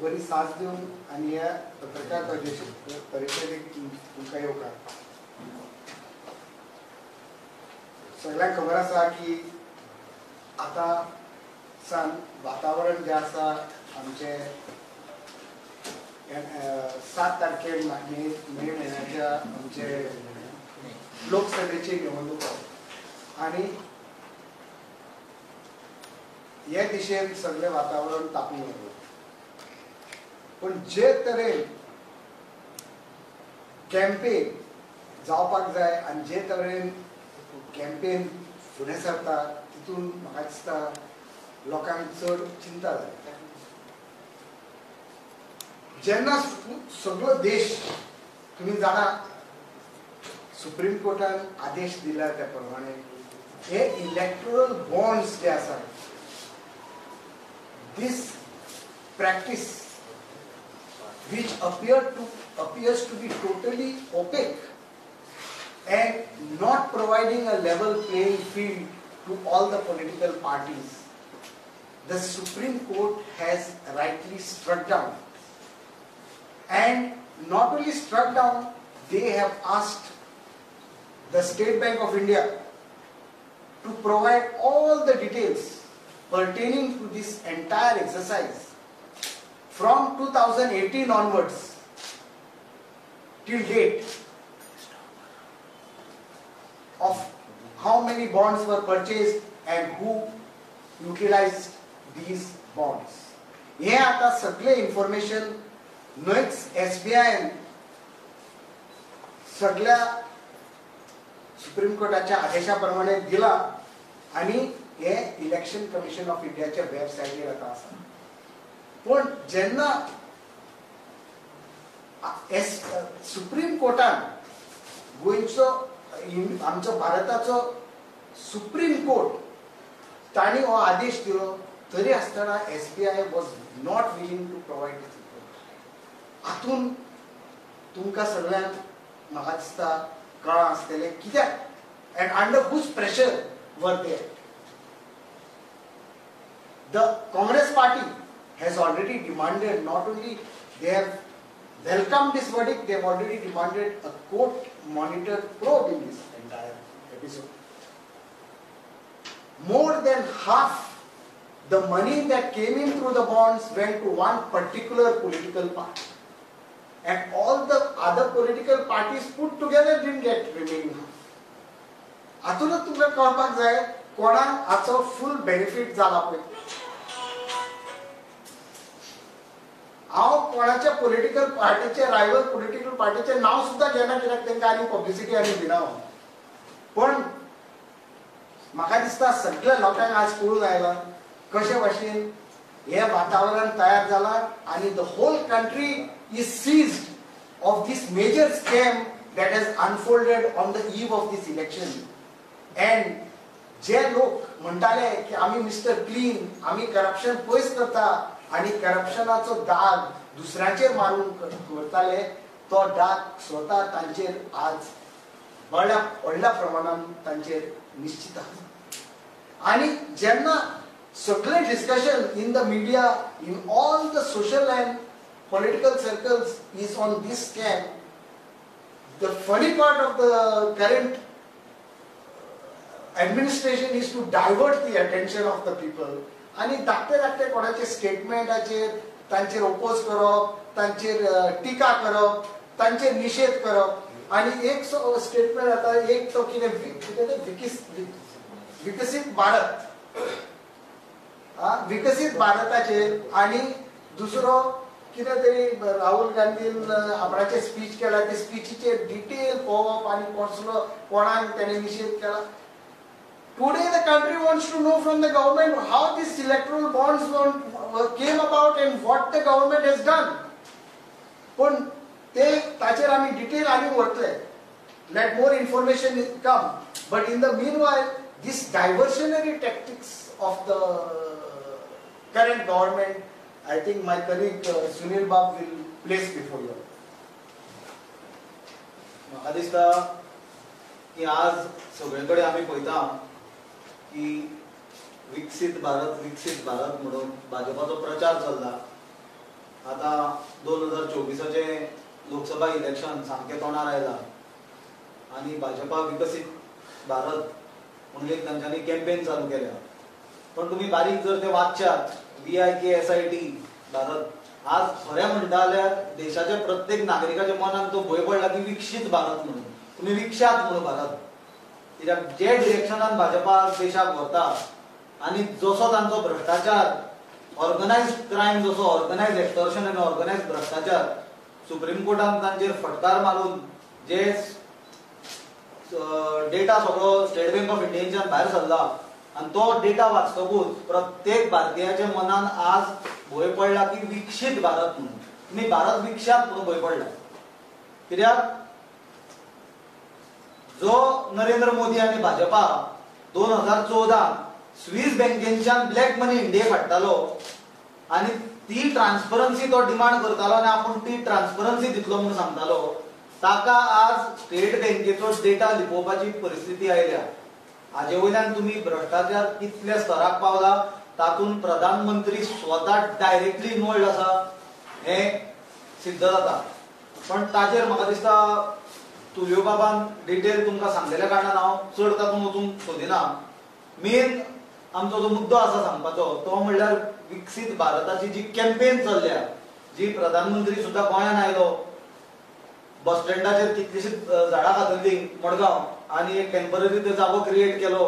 बरी साथ दिवन आनी ह्या पत्रकार परिशदेक तुमकां येवकार. सगळ्यांक खबर आसा की आतां सान वातावरण जें आसा आमचे 7 तारखेर मे म्हयन्याच्या आमचे लोकसभेची निवडणूक आनी हे दिशेन सगळें वातावरण तापून लागलें. पण जे तरेन कॅम्पेन जावपाक जाय आनी जे तरेन कॅम्पेन फुडें सरता तितून म्हाका दिसता लोकांक चड चिंता जाता. जेन्ना सगळो देश तुमी जाणा सुप्रीम कोर्टान आदेश दिला त्या प्रमाणे हे इलेक्टोरल बॉन्ड्स जे आसात, this practice which appears to be totally opaque and not providing a level playing field to all the political parties, the Supreme Court has rightly struck down. And not only struck down, they have asked the State Bank of India to provide all the details pertaining to this entire exercise from 2018 onwards till date, of how many bonds were purchased and who utilized these bonds. हे आता सगळे information नोच SBI सगळ्या supreme कोर्टाच्या आदेशाप्रमाणे दिला आणि हे इलेक्शन कमिशन ऑफ इंडियाच्या वेबसायटीर आता आसा. पण जेन्ना सुप्रीम कोर्टान गोंयचो आमचो भारताचो सुप्रीम कोर्ट तांणी हो आदेश दिलो तरी आसतना SBI was not willing to provide this information. हातून तुमकां सगळ्यांक म्हाका दिसता कळ्ळां आसतलें कित्याक and under whose pressure were there. The Congress party has already demanded, not only they have welcomed this verdict, they have already demanded a court-monitored probe in this entire episode. More than half the money that came in through the bonds went to one particular political party. And all the other political parties put together didn't get remaining half. हातूनच तुमकां कळपाक जाय कोणाक हाचो फुल benefit जाला पळय. हांव कोणाच्या political पार्टीचे रायवल पॉलिटिकल पार्टीचे नांव सुद्दां घेना कित्याक तांकां आनी पब्लिसिटी आनी दिना. पण म्हाका दिसता सगळ्या लोकांक आज कळून आयलां कशे भाशेन हे वातावरण तयार जालां आनी the whole country is seized of this major scam that has unfolded on the eve of this election. And जे लोक म्हणटाले की आमी मिस्टर क्लीन, आमी करप्शन पयस करता आनी करप्शनाचो दाग दुसऱ्याचेर मारून करताले, तो दाग स्वता तांचेर आज व्हडल्या प्रमाणान तांचेर निश्चित आसा. आनी जेन्ना सगळे discussion in the media, in all the social and political circles is on this scam, the funny part of the current administration is to divert the attention of the people आणि धाकटे कोणाचे स्टेटमेंटाचेर तांचेर ओपोज करप, तांचेर टिका करप, तांचेर निषेध करप आणि एक स्टेटमेंट आता एक तो विकसित भारत विकसित भारताचेर आणि दुसरो कितें तरी राहुल गांधीन आपणाचे स्पीच केला ते स्पीचीचेर डिटेल पळोवप आणि कसलो कोणाक ताणें निषेध केला. Today the country wants to know from the government how these electoral bonds came about and what the government has done. पण ते ताचेर आमी डिटेल आनी वतले. Let more information come. But in the meanwhile, these diversionary tactics of the current government, I think my colleague Sunil Bab will place before you. म्हाका दिसता की आज सगळेकडे आमी पळयता की विकसित भारत म्हणून भाजपाचो प्रचार चल्ला. लोकसभा इलेक्शन सामकें तोंडार आयला आनी भाजपा विकसीत भारत म्हणून एक तांच्यांनी कॅम्पेन चालू केल्या. पण तुम्ही बारीक जर ते वाचच्यात VIKSIT भारत आज खरें म्हणटा जाल्यार देशाच्या प्रत्येक नागरिकाच्या मनात तो भंय पडला की विकसीत भारत म्हणून तुम्ही विकशात म्हणून भारत. कित्याक जे डिरेक्शनान भाजपा देशाक व्हरता आनी जसो तांचो भ्रष्टाचार ऑर्गनायज्ड क्रायम जसो ऑर्गनायज्ड एक्सटॉर्शन आनी ऑर्गनायज्ड भ्रष्टाचार सुप्रीम कोर्टान तांचेर फटकार मारून जे डेटा सगळो स्टेट बँक ऑफ इंडियाच्यान भायर सरला आनी तो डेटा वाचतकूच प्रत्येक भारतीयाच्या मनान आज भंय पडला की विकसीत भारत म्हणून तुमी भारत विकशात म्हणून भंय पडला. कित्याक जो नरेंद्र मोदी आनी भाजपा 2014 स्विस बँकेच्यान ब्लॅक मनी इंडियेक हाडटालो आनी ती ट्रान्सपरन्सी तो डिमांड करतालो आनी आपूण ती ट्रान्सपरन्सी दितलो म्हणून सांगतालो ताका आज स्टेट बँकेचो डेटा लिपोवपाची परिस्थिती आयल्या. हाजे वयल्यान तुम्ही भ्रष्टाचार कितल्या स्तराक पावला तातूंत प्रधानमंत्री स्वता डायरेक्टली इन्वॉल्ड आसा हे सिद्ध जाता. पण ताजेर म्हाका दिसता तुल्यो बाबान डिटेल तुमकां सांगलेल्या कारणान हांव चड तातूंत वचूंक सोदिना. मेन आमचो जो मुद्दो आसा सांगपाचो तो म्हणल्यार विकसीत भारताची जी कॅम्पेन चल्ल्या जी प्रधानमंत्री सुद्धा गोंयान आयलो बस स्टँडाचेर कितलीशीच झाडां खातरली मडगांव आनी एक टेम्पररी तो जागो क्रिएट केलो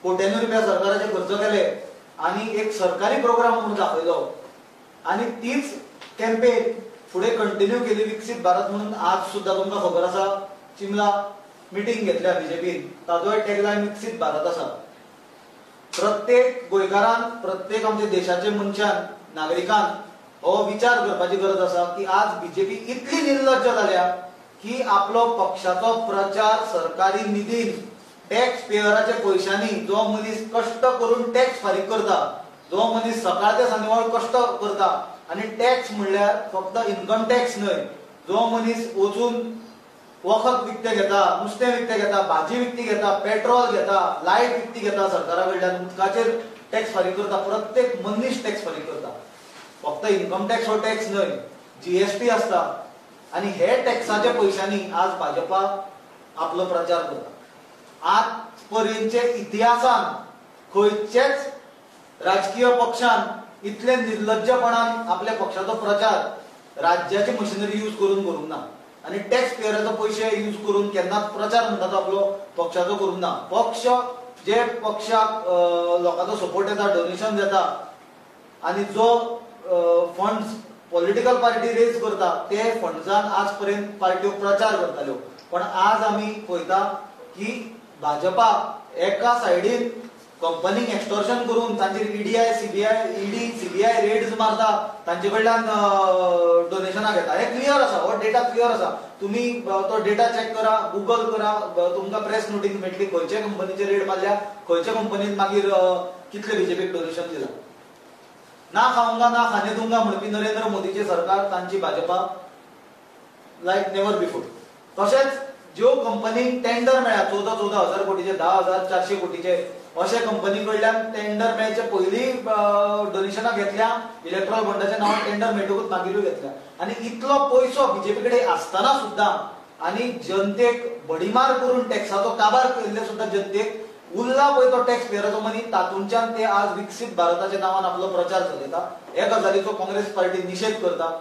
कोट्यांनी रुपया सरकाराचे खर्च केले आनी एक सरकारी प्रोग्राम म्हणून दाखयलो आनी तीच कॅम्पेन फुडें कंटिन्यू केली विकसीत भारत म्हणून. आज सुद्धा तुमकां खबर आसा चिमला मिटींग घेतल्या बीजेपीन ताजोय टॅगलायन विकसीत भारत आसा. प्रत्येक गोंयकारान प्रत्येक आमच्या देशाच्या मनशान नागरिकान हो विचार करपाची गरज आसा की आज बीजेपी इतली निर्लज्ज जाल्या की आपलो पक्षाचो प्रचार सरकारी निधीन टॅक्स पेयराच्या पैशांनी जो मनीस कष्ट करून टॅक्स फारीक करता जो मनीस सकाळ ते सांजवेळ कष्ट करता आनी टॅक्स म्हणल्यार फक्त इन्कम टॅक्स न्हय जो मनीस वचून वखद विकते घेता नुस्तें विकते घेता भाजी विकती घेता पेट्रोल घेता लायट विकती घेता सरकारा कडल्यान उदकाचेर टॅक्स फारीक करता प्रत्येक मनीस टॅक्स फारीक करता. फक्त इन्कम टॅक्स हो टॅक्स न्हय GST आसता आनी हे टॅक्साच्या पैशांनी आज भाजपा आपलो प्रचार करता. आज पर्यंतचे इतिहासान खंयचेच राजकीय पक्षान इतले निर्लज्जपणान आपल्या पक्षाचो प्रचार राज्याची मशिनरी यूज करून करूंक ना आनी टॅक्स पेयराचो पैसे यूज करून केन्नाच प्रचार म्हणटा तो आपलो पक्षाचो करूंक ना. पक्ष जे पक्षाक लोकांचो सपोर्ट येता डोनेशन देता आनी जो फंड्स पॉलिटिकल पार्टी रेज करता ते फंड्सान आज पर्यंत पार्ट्यो प्रचार करताल्यो. पण आज आमी पळयता की भाजपा एका सायडीन कंपनीक एक्सटॉर्शन करून तांचेर ED CBI रेड्स मारता तांचे कडल्यान डोनेशनां घेता. हे क्लियर आसा हो डेटा क्लियर आसा. तुम्ही तो डेटा चेक करा गुगल करा तुमकां प्रेस नोटीस मेळटली खंयचे कंपनीचे रेड मारल्या खंयच्या कंपनीन मागीर कितले बीजेपीक डोनेशन दिलां. ना खाऊंगा ना खाने दूंगा म्हणपी नरेंद्र मोदीचे सरकार तांची भाजपा लायक नेवर बिफोर. तशेंच ज्यो कंपनीक टेंडर मेळ्ळ्या 14,000 कोटीचे 10,400 कोटीचे अशे कंपनी कडल्यान टेंडर मेळचे पयलीं डोनेशनां घेतल्या इलेक्ट्रॉल बॉन्डाच्या नांवान टेंडर मेळटकूच मागीरूय घेतल्या आनी इतलो पयसो बीजेपी कडेन आसतना सुद्दां आनी जनतेक बडीमार करून टॅक्साचो काबार केल्ले सुद्दां जनतेक उरला पळय तो टॅक्स पेयराचो मनी तातूंच्यान ते आज विकसीत भारताच्या नांवान आपलो प्रचार चलयता. हे गजालीचो काँग्रेस पार्टी निशेध करता.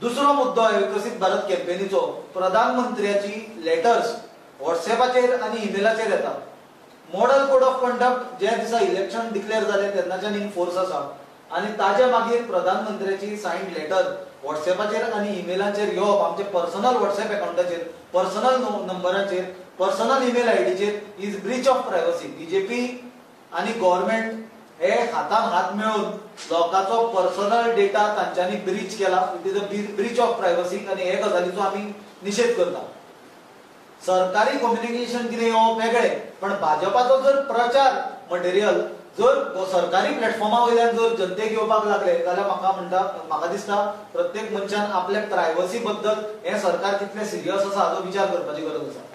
दुसरो मुद्दो आहे विकसीत भारत कॅम्पेनीचो प्रधानमंत्र्याची लेटर्स व्हॉट्सएपाचेर आनी ईमेलाचेर येता. मॉडल कोड ऑफ कंडक्ट जे दिसा इलेक्शन डिक्लेअर जाले तेन्नाच्यान इन फोर्स आसा आनी ताजे मागीर प्रधानमंत्र्याची सायन्ड लेटर व्हॉट्सएपाचेर आनी ईमेलाचेर येवप आमचे पर्सनल व्हॉट्सएप अकाउंटाचेर पर्सनल नंबराचेर पर्सनल ईमेल आयडीचेर is breach of privacy. BJP आनी गव्हर्नमेंट हे हातान हात मेळून लोकांचो पर्सनल डेटा तांच्यांनी ब्रीच केला. It is a breach of privacy आनी हे गजालीचो आमी निशेध करता. सरकारी कम्युनिकेशन कितें येवप वेगळें पण भाजपाचो जर प्रचार मटेरियल जर सरकारी प्लॅटफॉर्मा वयल्यान जर जनतेक येवपाक लागले जाल्यार म्हाका दिसता प्रत्येक मनशान आपल्या प्रायवसी बद्दल हे सरकार कितले सिरियस आसा हाचो विचार करपाची गरज आसा.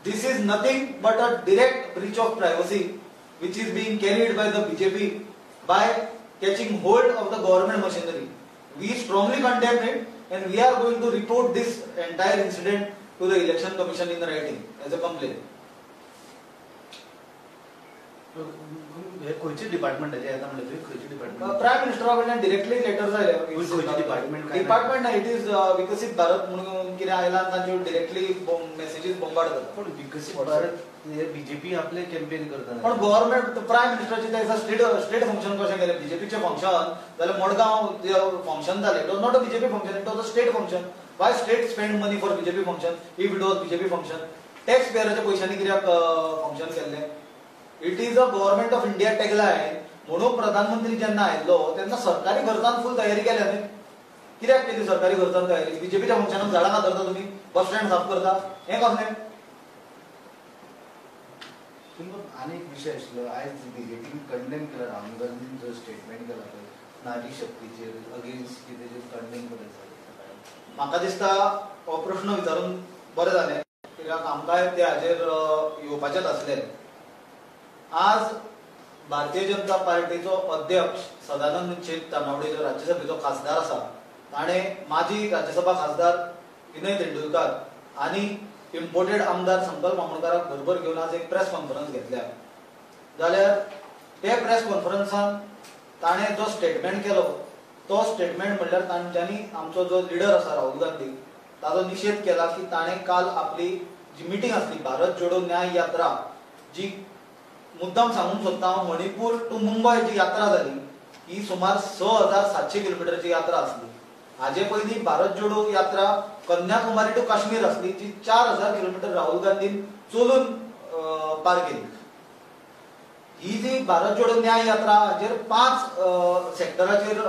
This is nothing but a direct breach of privacy which is being carried by the BJP by catching hold of the government machinery. We strongly condemn it and we are going to report this entire incident to the election commission in writing as a complaint. हे खंयचे डिपार्टमेंटाचे येता म्हणले तुवें खंयचे department prime मिनिस्टरा कडल्यान directly letter जाले खंयचे department ना इट इज विकसित भारत म्हणून कितें आयला तांच्यो डिरेक्टली मेसेजीस बॉम्बार्ड करता पण विकसित भारत हे बीजेपी आपले कॅम्पेन करता पण गव्हर्नमेंट प्रायम मिनिस्टराचे ते स्टेट फंक्शन कशें केलें बीजेपीचे फंक्शन जाल्यार मडगांव फंक्शन जालें it was not a BJP function it was a state function why state spend money for BJP function if it was BJP function tax पेयराच्या पयशांनी कित्याक फंक्शन केल्लें it is a government of India tagline म्हणून प्रधानमंत्री जेन्ना आयल्लो तेन्ना सरकारी खर्चान फुल तयारी केल्या न्ही कित्याक केली सरकारी खर्चान तयारी बीजेपीच्या फंक्शनाक झाडां खातरता तुमी बस स्टँड साफ करता हें कसलें आनी एक विशय आशिल्लो आयज बीजेपीन कंडेम केला राहुल गांधीन जो स्टेटमेंट केला पळय नारी शक्तीचेर अगेन्स्ट कितें कंडेम केलें म्हाका दिसता हो प्रश्न विचारून बरें जालें कित्याक आमकांय ते हाजेर येवपाचेच आसलें आज भारतीय जनता पार्टीचो अध्यक्ष सदानंद शेख तानावडे जो राज्यसभेचो खासदार आसा ताणें माजी राज्यसभा खासदार विनय तेंडुलकर आनी इम्पोर्टेड आमदार संकल्प आमोणकाराक बरोबर घेवन आज एक प्रेस कॉन्फरन्स घेतल्या जाल्यार ते प्रेस कॉन्फरन्सान ताणें जो स्टेटमेंट केलो तो स्टेटमेंट म्हणल्यार तांच्यांनी आमचो जो लिडर आसा राहुल गांधी ताचो निशेध केला की ताणें काल आपली जी मिटींग आसली भारत जोडो न्याय यात्रा जी मुद्दाम सांगूंक सोदता हांव मणिपूर टू मुंबय जी यात्रा जाली ही सुमार 6700 किलोमिटरची यात्रा आसली हाजे पयलीं भारत जोडो यात्रा कन्याकुमारी टू काश्मीर आसली जी 4000 किलोमिटर राहुल गांधीन चलून पार केली ही जी भारत जोडो न्याय यात्रा हाजेर 5 सेक्टराचेर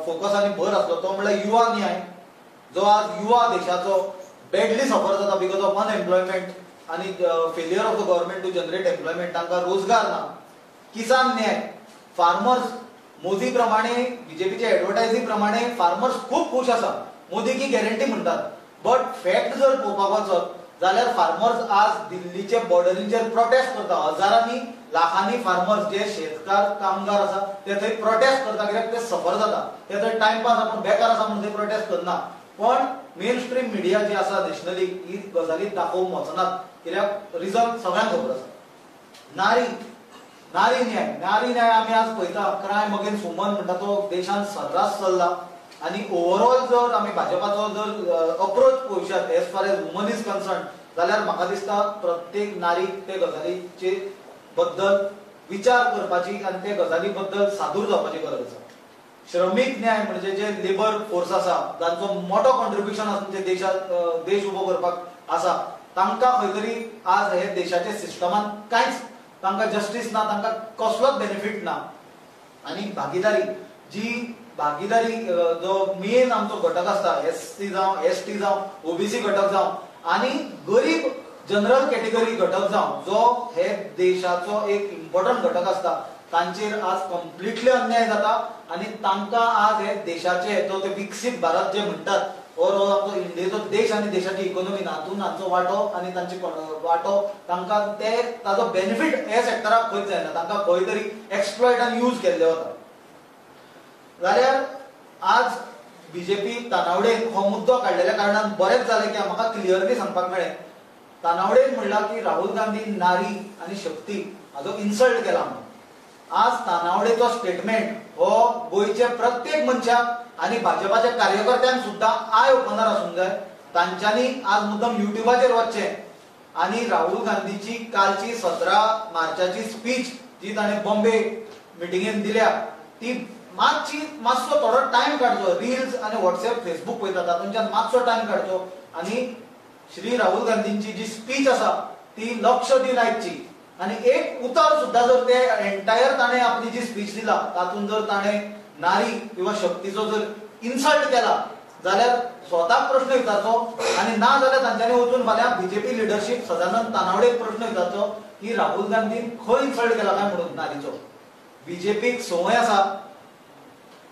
फोकस आनी भर आसलो तो म्हणल्यार युवा न्याय जो आज युवा देशाचो बॅडली सफर जाता बिकॉज ऑफ अनएम्प्लॉयमेंट आणि failure of the government to generate employment तांकां रोजगार ना किसान न्याय फार्मर्स मोदी प्रमाणे बीजेपीच्या एडवर्टायझी प्रमाणे फार्मर्स खूप खुश आसा मोदी की गॅरंटी म्हणटात बट फॅक्ट जर पळोवपाक वचत जाल्यार फार्मर्स आज दिल्लीचे बॉर्डरींचेर प्रोटेस्ट करता हजारांनी लाखांनी फार्मर्स जे शेतकार कामगार आसा ते थंय प्रोटेस्ट करता कित्याक ते सफर जाता ते थंय टायमपास आपण बेकार आसा म्हणून ते प्रोटेस्ट करना पण मेन स्ट्रीम मिडिया जी आसा नॅशनली ही गजाली दाखोवंक वचनात कित्याक रिजन सगळ्यांक खबर आसा नारी न्याय आमी आज पळयता क्रायम अगेन्स्ट वुमन म्हणटा तो देशान सर्रास चल्ला आनी ओवरऑल जर आमी भाजपाचो जर अप्रोच पळोवशात as far as woman is concern जाल्यार म्हाका दिसता प्रत्येक नारीक ते गजालीचे बद्दल विचार करपाची आनी ते गजाली बद्दल सादूर जावपाची गरज आसा श्रमिक न्याय म्हणजे जे लेबर फोर्स आसा जांचो मोठो कॉन्ट्रिब्युशन आसा देशात देश उबो करपाक आसा तांकां खंय तरी आज हे देशाच्या सिस्टमान कांयच तांकां जस्टीस ना तांकां कसलोच बेनिफीट ना आनी भागीदारी जो मेन आमचो घटक आसता एससी जावं एसटी जावं ओबीसी घटक जावं आनी गरीब जनरल कॅटेगरी घटक जावं जो हे देशाचो एक इम्पॉर्टंट घटक आसता तांचेर आज कंप्लिटली अन्याय जाता आनी तांकां आज हे देशाचे जो ते विकसीत भारत जे म्हणटात ओवरऑल आमचो इंडियेचो देश आनी देशाची इकॉनॉमी हातून हांचो वांटो आनी तांची वांटो तांकां ते ताजो बेनिफीट हे सेक्टराक खंयच जायना तांकां खंय तरी एक्सप्लॉयट आनी यूज केल्ले वता जाल्यार आज बीजेपी तानावडेन हो मुद्दो काडलेल्या कारणान बरेंच जालें की म्हाका क्लियरली सांगपाक मेळ्ळें तानावडेन म्हणला की राहुल गांधी नारी आनी शक्ती हाजो इन्सल्ट केला म्हणून आज तानावडेचो स्टेटमेंट हो गोयचे प्रत्येक मनशाक आनी भाजपाच्या कार्यकर्त्यांक सुद्धा आय ओपनर आसूंक जाय तांच्यांनी आज मुद्दम युट्यूबाचेर वचचें आनी राहुल गांधीची कालची 17 मार्चाची स्पीच जी ताणें बॉम्बे मिटिंगेन दिल्या ती मातसो थोडो टायम काडचो रील्स आनी व्हॉट्सएप फेसबूक पळयता तातूंतल्यान मातसो टायम काडचो आनी श्री राहुल गांधींची जी स्पीच आसा ती लक्ष दिवन आयकची आनी एक उतर सुद्धा जर ते एंटायर ताणें आपली जी स्पीच दिला तातूंत जर ताणें नारी किंवा शक्तीचो जर इन्सल्ट केला जाल्यार स्वताक प्रश्न विचारचो आनी ना जाल्यार तांच्यांनी वचून फाल्यां बीजेपी लिडरशीप सदानंद तानावडेक प्रश्न विचारचो की राहुल गांधीन खंय इन्सल्ट केला काय म्हणून नारीचो बीजेपीक संवय आसा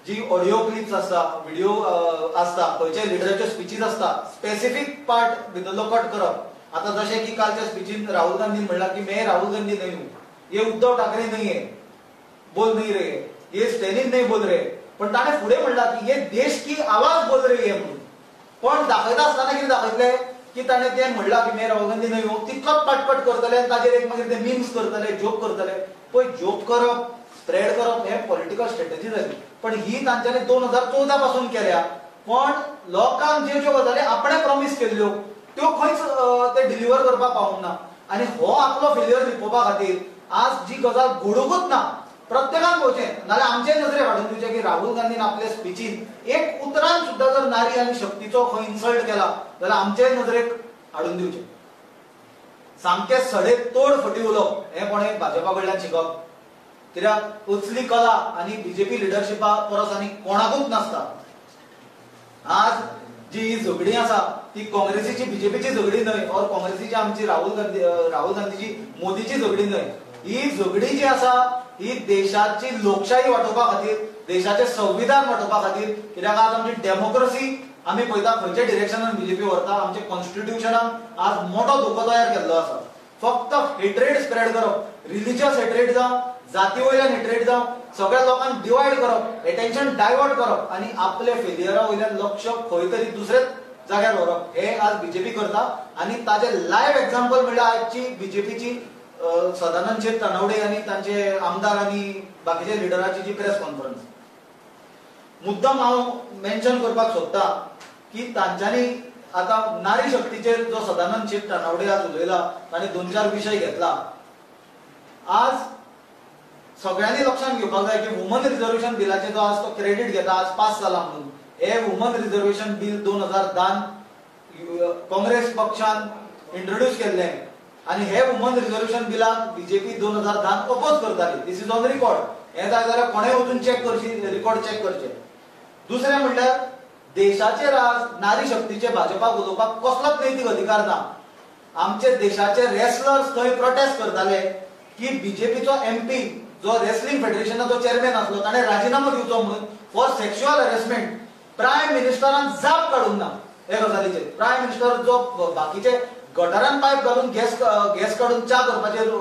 जी ऑडिओ क्लिप्स आसता व्हिडिओ आसता खंयचे लिडराच्यो स्पीचीस आसता स्पेसिफिक पार्ट भितरलो कट करप आता जशें की कालच्या स्पीचीन राहुल गांधी म्हणला की मैं राहुल गांधी नहीं हूं ये उद्धव ठाकरे नहीं है बोल नहीं रहे ये स्टॅलिन नहीं बोल रहे पण ताणें फुडें म्हणला की ये देश की आवाज बोल रही है म्हणून. पण दाखयता आसतना कितें दाखयतलें की ताणें तें म्हणलां की मे राहुल गांधी न्हय तितलोच पटपट करतले आनी ताजेर एक मागीर ते मिम्स करतले, जोक करतले. पळय जोक करप, स्प्रेड करप हे पॉलिटिकल स्ट्रॅटेजी जाली. पण ही तांच्यांनी 2014 पासून केल्या. पण लोकांक ज्यो ज्यो गजाली आपणे प्रॉमिस केल्ल्यो त्यो खंयच ते डिलिव्हर करपाक पावूंक ना. आनी हो आपलो फेल्युअर लिपोवपा खातीर आज जी गजाल घडोवंकूच ना प्रत्येकान पळोवचें. नाल्यार आमचे नजरेक हाडून दिवचें की राहुल गांधीन आपल्या स्पिचीन एक उतरान सुद्दां जर नारी आनी शक्तीचो खंय इन्सल्ट केला जाल्यार आमचे नजरेक हाडून दिवचें. सामकें सडेतोड फटी उलोवप हें कोणें भाजपा कडल्यान शिकप. कित्याक असली कला आनी बीजेपी लिडरशिपा परस आनी कोणाकूच नासता. आज जी झगडी आसा ती काँग्रेसीची बीजेपीची झगडी न्हय, और काँग्रेसीची आमची राहुल गांधीची मोदीची झगडी न्हय. ही झगडी जी आसा ही देशाची लोकशाही वाटोवपा खातीर, देशाचें संविधान वाटोवपा खातीर. कित्याक आज आमची डेमोक्रेसी आमी पळयता खंयच्या डिरेक्शनान बीजेपी व्हरता. आमचे कॉन्स्टिट्यूशनान आज मोठो धोको तयार केल्लो आसा. फक्त हेट्रेड स्प्रेड करप, रिलिजियस हेट्रेड जावं, जाती वयल्यान हेट्रेड जावं, सगळ्या लोकांक डिवायड करप, एटेन्शन डायवर्ट करप आनी आपले फेलियरा वयल्यान लक्ष खंय तरी दुसरेच जाग्यार व्हरप हे आज बीजेपी करता. आनी ताजे लायव्ह एक्झाम्पल म्हणल्यार आजची बीजेपीची सदानंद शेट तनवडे आनी तांचे आमदार आनी बाकीच्या लिडराची जी प्रेस कॉन्फरन्स. मुद्दम हांव मेन्शन करपाक सोदता की तांच्यांनी आता नारी शक्तीचेर जो सदानंद शेट तनवडे आज उलयला ताणें 2-4 विशय घेतला. आज सगळ्यांनी लक्षात घेवपाक जाय की वुमन रिझर्वेशन बिलाचे जो आज तो क्रेडिट घेता आज पास जाला म्हणून. हे वुमन रिझर्वेशन बिल 2010 काँग्रेस पक्षान इंट्रोड्यूस केल्लें आनी हे वुमन रिझर्वेशन बिलाक बीजेपी 2010 अपोज करताली. दिस इज ऑन रिकॉर्ड. हे जाय जाल्यार कोणेय वचून चॅक करची, रिकॉर्ड चॅक करचे. दुसरें म्हणल्यार देशाचेर आज नारी शक्तीचे भाजपाक उलोवपाक कसलोच नैतीक अधिकार ना. आमचे देशाचे रेसलर्स थंय प्रोटेस्ट करताले की बीजेपीचो एमपी जो रेसलिंग फेडरेशनाचो चेअरमॅन आसलो ताणें राजीनामो दिवचो म्हणून फॉर सेक्शुअल हॅरेसमेंट. प्रायम मिनिस्टरान जाप काडूंक ना हे गजालीचेर. प्रायम मिनिस्टर जो बाकीचे गटारान पायप घालून गॅस काडून च्या करपाचेर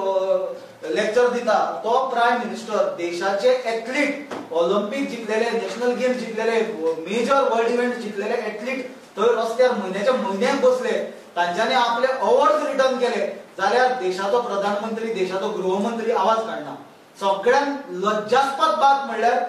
लेक्चर दिता तो प्रायम मिनिस्टर देशाचे एथलीट, ऑलिंपिक जिखलेले, नॅशनल गेम्स जिखलेले, मेजर वर्ल्ड इव्हेंट जिखलेले एथलीट थंय रस्त्यार म्हयन्याच्या म्हयन्याक बसले. तांच्यांनी आपले अवॉर्ड्स रिटर्न केले जाल्यार देशाचो प्रधानमंत्री, देशाचो गृहमंत्री आवाज काडना. सगळ्यात लज्जास्पद बात म्हणल्यार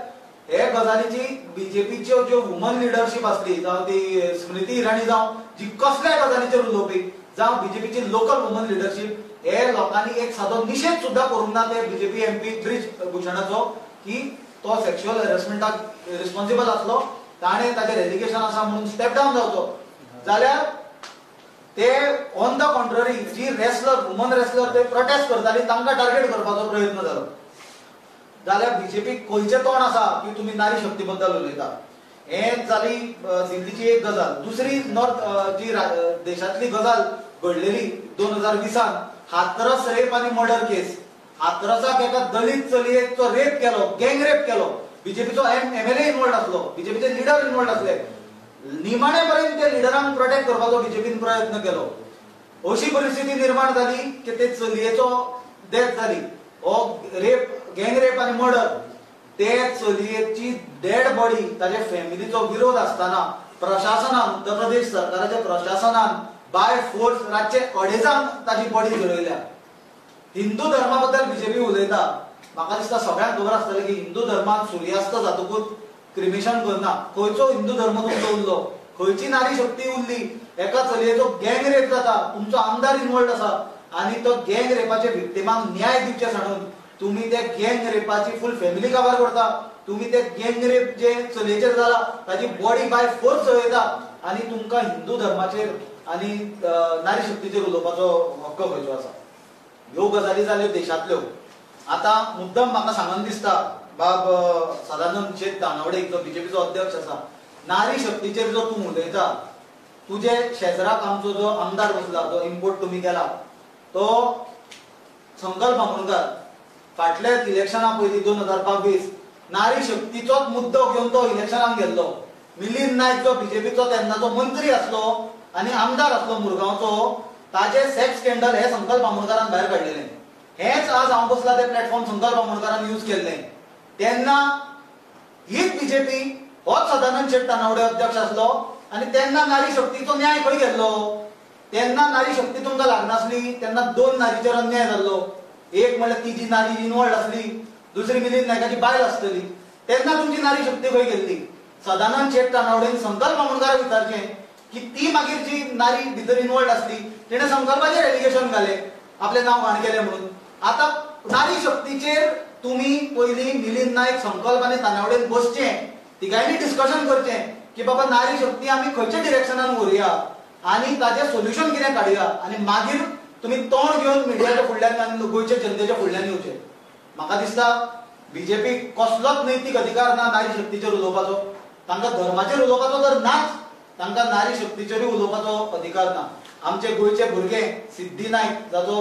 हे गजालीची बीजेपीच्यो ज्यो वुमन लिडरशिप आसली जावं ती स्मृती इराणी जावं जी कसल्याय गजालीचेर उलोवपी जावं बीजेपीची लोकल वुमन लिडरशिप हे लोकांनी एक सादो निषेध सुद्धा करूंक ना ते बीजेपी एमपी ब्रिज भूषणाचो की तो सेक्शुअल हॅरेसमेंटाक रिस्पॉन्सिबल आसलो, ताणें ताचेर एलिगेशन आसा म्हणून स्टेप डावन जावचो. जाल्यार ते ऑन द कॉन्ट्ररी जी रेसलर, वुमन रेसलर ते प्रोटेस्ट करताली तांकां टार्गेट करपाचो प्रयत्न जालो. जाल्यार बीजेपी खंयचें तोंड आसा की तुमी नारी शक्ती बद्दल उलयता. हें जाली दिल्लीची एक गजाल. दुसरी नॉर्थ जी देशांतली गजाल घडलेली 2020 हाथरस रेप आनी मर्डर केस. हाथरसाक एका दलित चलयेचो रेप केलो, गँग रेप केलो. बीजेपीचो एमएलए इन्वॉल्ड आसलो, बीजेपीचे लिडर इन्वॉल्ड आसले. निमाणे पर्यंत ते लिडरांक प्रोटेक्ट करपाचो बीजेपीन प्रयत्न केलो. अशी परिस्थिती निर्माण जाली की ते चलयेचो डेथ जाली. हो रेप, गँग रेप आनी मर्डर. ते चलयेची डेड बॉडी ताच्या फॅमिलीचो विरोध आसतना प्रशासनान, उत्तर प्रदेश सरकाराच्या प्रशासनान बाय फोर्स रातचे 2:30 ताची बॉडी घडयल्या. हिंदू धर्मा बद्दल बीजेपी उलयता. म्हाका दिसता सगळ्यांक खबर आसतलें की हिंदू धर्मात सूर्यास्त जातकूच क्रिमेशन करना. खंयचो हिंदू धर्म तुमचो उरलो, खंयची नारी शक्ती उरली, एका चलयेचो गँग रेप जाता, तुमचो आमदार इन्वॉल्ड आसा आनी तो गँग रेपाचे विक्टिमांक न्याय दिवचे सांडून तुम्ही त्या गँग रेपाची फुल फॅमिली कव्हर करता. तुम्ही ते गँग रेप जे चलयेचेर जाला ताची बॉडी बाय फोर्स चलयता आनी तुमकां हिंदू धर्माचेर आनी नारी शक्तीचेर उलोवपाचो हक्क खंयचो आसा. ह्यो गजाली जाल्यो देशांतल्यो. आतां मुद्दम म्हाका सांगन दिसता बाब सदानंद शेट तानवडे जो बीजेपीचो अध्यक्ष आसा, नारी शक्तीचेर जो तूं उलयता, तुजे शेजराक आमचो जो आमदार बसला, जो इम्पोर्ट तुमी केला, तो संकल्प आमोणकार फाटल्या इलेक्शना पयलीं 2022 नारी शक्तीचोच मुद्दो घेवन तो इलेक्शनाक गेल्लो. मिलिंद नायक जो बीजेपीचो तेन्नाचो मंत्री आसलो आनी आमदार आसलो मुरगांवचो, ताजे सेक्स स्कॅन्डल हे संकल्प आमोणकारान भायर काडलेलें. हेच आज हांव बसला ते प्लॅटफॉर्म संकल्प आमोणकारान यूज केल्लें. तेन्ना हीच बीजेपी होच सदानंद शेट तानावडे अध्यक्ष आसलो आनी तेन्ना नारी शक्तीचो न्याय खंय गेल्लो? तेन्ना नारी शक्ती तुमकां लागनासली, तेन्ना 2 नारीचेर अन्याय जाल्लो. एक म्हणल्यार ती जी नारी इनवॉल्ड आसली, दुसरी मिलिंद नायकाची बायल आसतली. तेन्ना तुमची नारी शक्ती खंय गेल्ली? सदानंद शेट तानावडेन संकल्प बामणकाराक विचारचें की ती मागीर जी नारी भितर इनवॉल्ड आसली तिणें संकल्पाचेर एलिगेशन घालें, आपलें नांव घाण केलें म्हणून. आतां नारी शक्तीचेर तुमी पयलीं मिलिंद नायक, संकल्प आनी तानावडेन बसचें, तिगांयनी डिस्कशन करचें की बाबा नारी शक्ती आमी खंयच्या डिरेक्शनान व्हरुया आनी ताचें सोल्युशन कितें काडया, आनी मागीर तुमी तोंड घेवन मिडियाच्या फुडल्यान आनी गोंयच्या जनतेच्या फुडल्यान येवचें. म्हाका दिसता बीजेपी कसलोच नैतीक अधिकार ना नारी शक्तीचेर उलोवपाचो. तांकां धर्माचेर उलोवपाचो तर नाच, तांकां नारी शक्तीचेरूय उलोवपाचो अधिकार ना. आमचे गोंयचे भुरगे सिद्धी नायक जाचो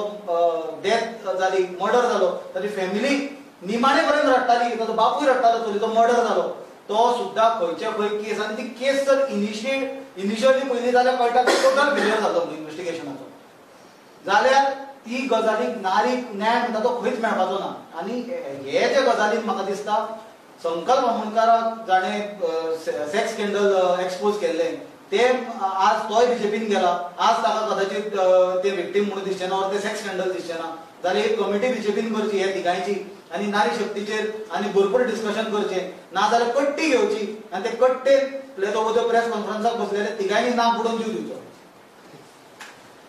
डेथ जाली, मर्डर जालो, ताची फॅमिली निमाणे पर्यंत रडटाली, ताचो बापूय रडटालो, चलयेचो मर्डर जालो. तो सुद्दां खंयचे खंय केस, आनी ती केस जर इनिशियली पयली जाल्यार कळटा की टोटल फेलियर जालो इन्व्हेस्टिगेशनाचो, जाल्यार ती गजालीक नारीक न्याय म्हणटा तो खंयच मेळपाचो ना. आनी हे जे गजालीन म्हाका दिसता संकल्प बामणकाराक जाणें सेक्स स्कॅन्डल एक्सपोज केल्लें ते आज तोय बीजेपीन गेला. आज ताका कदाचित ते विक्टीम म्हणून दिसचें ना, ते सेक्स स्कॅन्डल दिसचें ना. जाल्यार एक कमिटी बीजेपीन करची हे तिगांयची आनी नारी शक्तीचेर आनी भरपूर डिस्कशन करचें. नाजाल्यार कट्टी घेवची आनी ते कट्टेन प्रेस कॉन्फरन्साक बसलेले तिगांयनी नाक बुडोवन जीव दिवचो,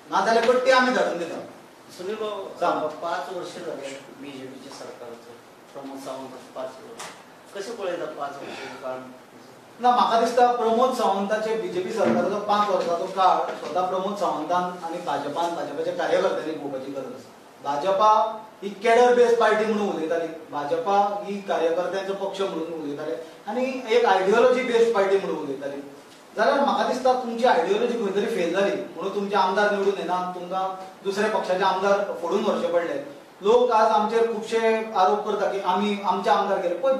नाजाल्यार कट्टी आमी धाडून दिता. सुनील भाऊ, 5 वर्ष झाले बीजेपीचे सरकारचं, प्रमोद सावंत 5 वर्ष, कसे पळयता 5 वर्षाचं काळ? ना, म्हाका दिसता प्रमोद सावंताचे बीजेपी सरकाराचो 5 वर्साचो काळ स्वता प्रमोद सावंतान आनी भाजपाच्या कार्यकर्त्यांनी पळोवपाची गरज आसा. भाजपा ही कॅडर बेस्ड पार्टी म्हणून उलयताली, भाजपा ही कार्यकर्त्यांचो पक्ष म्हणून उलयताले आनी एक आयडियोलॉजी बेस्ड पार्टी म्हणून उलयताली. जाल्यार म्हाका दिसता तुमची आयडियोलॉजी खंय तरी फेल जाली म्हणून तुमचे आमदार निवडून येना, तुमकां दुसऱ्या पक्षाचे आमदार फोडून व्हरचे पडले. लोक आज आमचेर खुबशे आरोप करता की आमी आमचे आमदार गेले, पण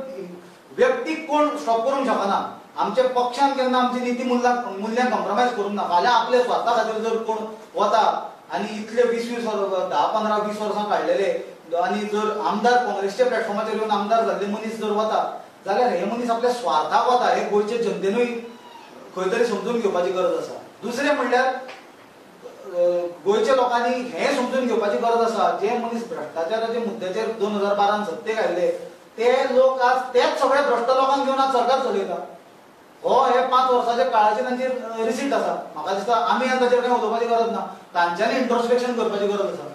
व्यक्तीक कोण स्टॉप करूंक शकना. आमच्या पक्षान केन्ना आमची नीती मुल्यांक कॉम्प्रोमायज करूंक ना. फाल्यां आपले स्वता खातीर जर कोण वता आनी इतले 20-20 वर्सां 10-15-20 वर्सां काडलेले आनी जर आमदार काँग्रेसच्या प्लॅटफॉर्माचेर येवन आमदार जाल्ले मनीस जर वता जाल्यार हे मनीस आपल्या स्वार्थाक वता, हे गोंयचे जनतेनूय खंय तरी समजून घेवपाची गरज आसा. दुसरें म्हणल्यार गोंयच्या लोकांनी हें समजून घेवपाची गरज आसा, जे मनीस भ्रष्टाचाराच्या मुद्द्याचेर 2012 सत्तेक आयिल्ले ते लोक आज तेच सगळे भ्रष्ट लोकांक घेवन आज सरकार चलयता. हो हे 5 वर्साच्या काळाची तांचेर रिसीट आसा. म्हाका दिसता आमी आनी ताचेर कांय उलोवपाची गरज ना, तांच्यांनी इंट्रोस्पेक्शन करपाची गरज आसा.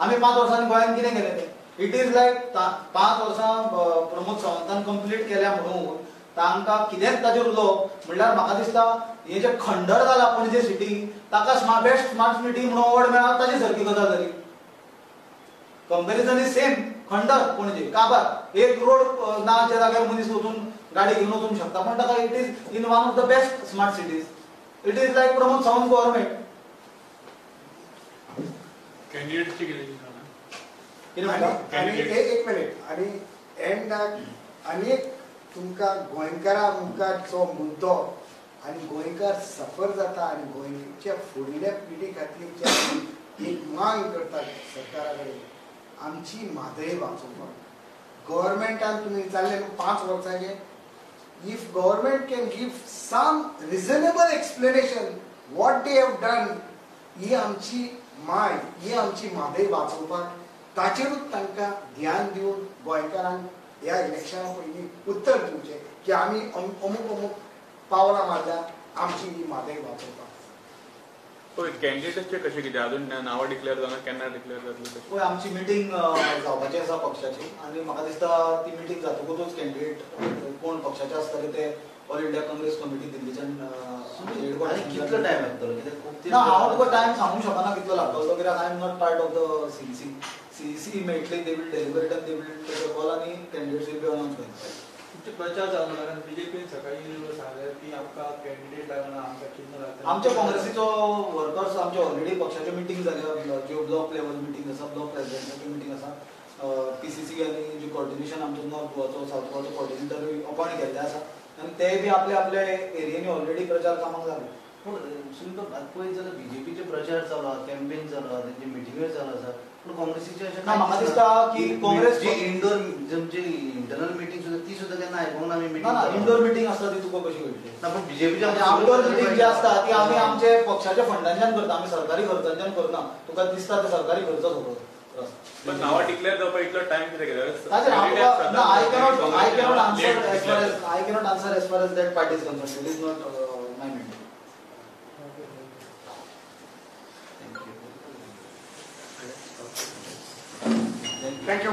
आमी 5 वर्सांनी गोंयांत कितें केलें तें. इट इज लायक 5 वर्सां प्रमोद सावंतान कंप्लीट केल्या म्हणून तांकां कितेंच ताचेर उलोवप म्हणल्यार म्हाका दिसता हे जे खंडर जाला पणजे सिटी ताका बेस्ट स्मार्ट सिटी म्हणून अवॉर्ड मेळ्ळा ताची सारकी गजाल जाली. Comparison is same. खंडर पणजे काबार एक रोड ना ज्या जाग्यार मनीस वचून गाडी घेवन वचूंक शकता, पण ताका it is in one of the best smart cities. It is like Pramod Sawant government. कॅन्डिडेटची कितें एक मिनिट आणि एंडाक आनी एक तुमकां गोंयकारां मुखारचो मुद्दो आनी गोंयकार सफर जाता आनी गोंयच्या फुडल्या पिढी खातीर एक मांग करता सरकारा कडेन, आमची म्हादय वाचोवपाक. गव्हर्मेंटान तुमी विचारले 5 वर्सांचे, if government can give some reasonable explanation what they have done, ही आमची माय, ही आमची म्हादय वाचोवपाक ताचेरूच तांकां ध्यान दिवन गोंयकारांक ह्या इलेक्शना पयलीं उत्तर दिवचें की आमी अमूक पावलां मारल्या आमची ही म्हादय वाचोवपाक. पळय कॅन्डिडेटचे कशें कितें अजून नांवां डिक्लेअर जावना, केन्ना डिक्लेअर जातली? पळय आमची मिटींग जावपाची आसा पक्षाची आनी म्हाका दिसता ती मिटींग जातकूच कॅन्डिडेट कोण पक्षाचे आसतले ते ऑल इंडिया काँग्रेस कमिटी दिल्लीच्यान कितलो टायम लागतलो? ना, हांव तुका टायम सांगूंक शकना कितलो लागतलो, कित्याक I am not part of the CEC मेळटली, they will deliberate and they will take a call आनी कॅन्डिडेट्स वील बी अनाउन्स. तुमचे प्रचार चालू कारण बीजेपीन सकाळी सांगले की आमकां कॅन्डिडेट लागना, आमकां चिन्ह लागता. आमच्या काँग्रेसीचो वर्कर्स आमचे ऑलरेडी पक्षाचे मिटींग जाल्या, ज्यो ब्लॉक लेवल मिटींग आसा, ब्लॉक प्रेसिडेंटाची मिटींग आसा, पीसीसी आनी जी कोऑर्डिनेशन आमचो नॉर्थ गोवाचो सावथ गोवाचो कोऑर्डिनेटर अपॉयंट केल्ले आसा आनी ते बी आपल्या आपल्या एरियेनी ऑलरेडी प्रचार कामाक लागले. पूण सुनील पळयत जाल्यार बीजेपीचे प्रचार चालू आसा, कॅम्पेन चालू आसा, तेंची मिटिंग्यो चालू आसा, पण काँग्रेसीचे अशें ना, म्हाका दिसता की काँग्रेस- जी इंडोर जी इंटरनल मिटींग सुद्दां ती सुद्दां केन्ना आयकोंक ना आमी ना ना इंडोर मिटींग आसता ती तुका कशी कळटली? ना पण बीजेपीच्या आणि आउटडोर मिटींग जी असता ती आमी आमचे पक्षाच्या फंडांच्यान करता, आमी सरकारी खर्चांच्यान करना. तुका दिसता ते सरकारी खर्च खबर. पण नावां डिक्लेअर जावपाक इतलो टायम कितें घेता? ताचेर Candidate ना, I cannot काँग्रेसीचे answer late as far declare. as I cannot answer as far as that party is concerned. It is not my mandate. Thank you. Thank you.